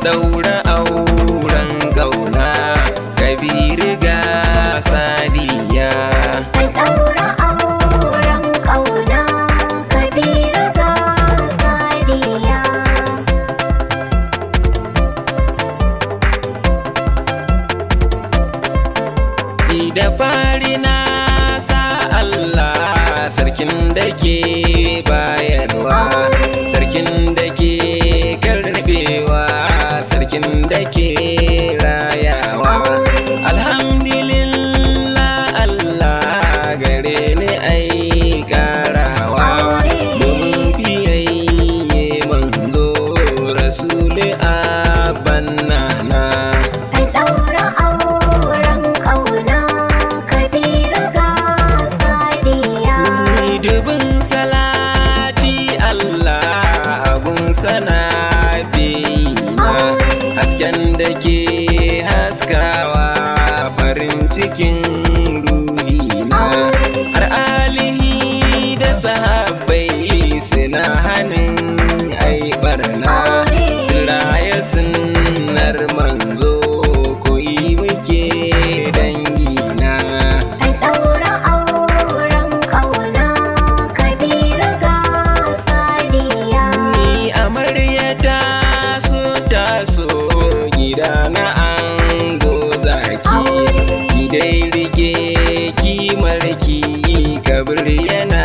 daura auren ƙauna Kabiru ga Sadiya. An ɗaura auren ƙauna Kabiru ga Sadiya. Da fari na sa Allah sarkin da ke bayarwa, sarkin da ke karbewa, sarkin da ke rayawa. Alhamdulillah Allah gare ni ai karawa, domin biyayye manzo rasuli abban nana. An ɗaura auren ƙauna Kabiru ga Sadiya. Dubin salati Allah abun sana biyina, hasken da ke haskawa farin cikin ruhina. Har alihi da sahabbai suna hannun ai barna, sun raya sunnar manzo koyi muke dangina. An ɗaura auren ƙauna Kabiru ga Sadiya. Ni amarya taso gida na ango zaki, ki dai rike kimarki Kabir yana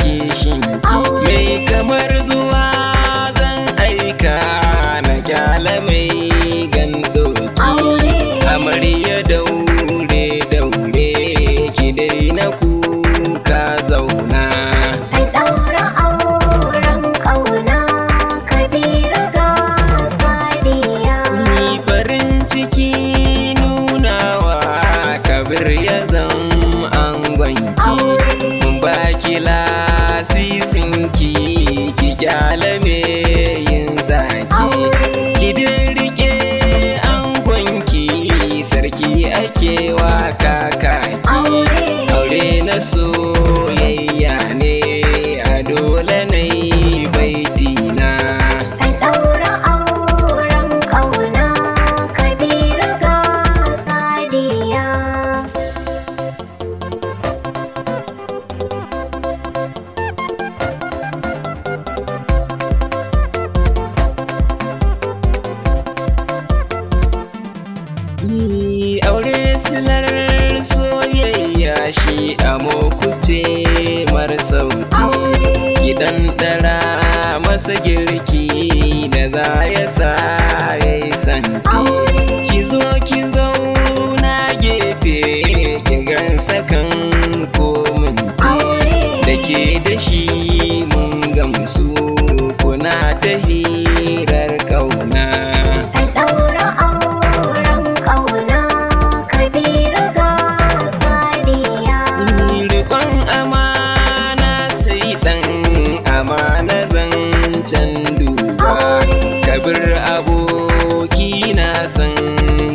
kishinki. Mai kamar zuwa zan aika na kyala mai gandoki, amarya daure ki dai na kuka zauna. An ɗaura auren ƙauna Kabiru ga Sadiya. Ni farin ciki nunawa Kabir ya zam angonki, mun baki lasisinki ki kyale me yin zaki. Ki dai rike angonki sarki ake wa kakaki, aure na soyayya ne a dole na yi baitina. An ɗaura auren ƙauna Kabiru ga Sadiya. Aure silar soyayya shi amo kuce mar sauti, gidan dara masa girki da za ya sa ya yi santi. Ki zauna gefe ki gansa kan kominti, da ke da shi mun gamsu kuna ta hirar ƙauna. An ɗaura auren ƙauna Kabiru ga Sadiya. Riƙon amana sai ɗan amana zancen duba, Kabir aboki na san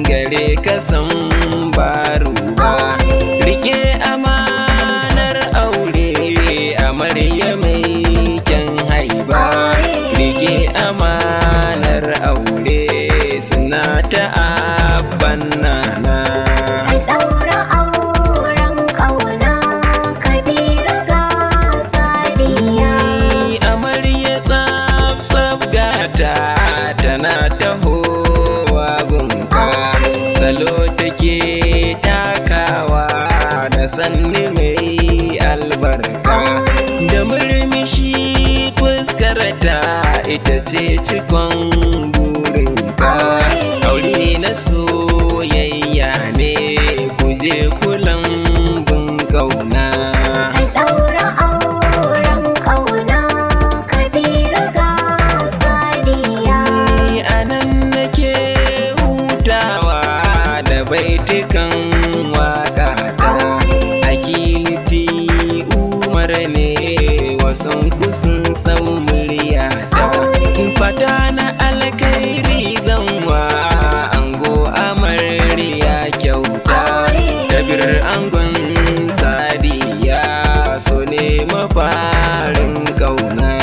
gare ka san baro ba. Rike amanar aure amarya mai kyan haiba, rike amanar aure suna ta abban nana. An ɗaura auren ƙauna Kabiru ga Sadiya. Amarya tsaf gata tana tahowa gunka, salo take takawa da sanni mai albarka, da murmushi fuskarta ita ce cikon burinka. Aure na soyayya ne kuje kulan bin ƙauna. An ɗaura auren ƙauna Kabiru ga Sadiya. Anan nake hutawa da baitukan waka ta, akiliti Umar ne wasan kusan san murya ta. Fata na alkairi zanwa ango amarya kyauta, Kabir angon Sadiya so ne mafarin ƙauna.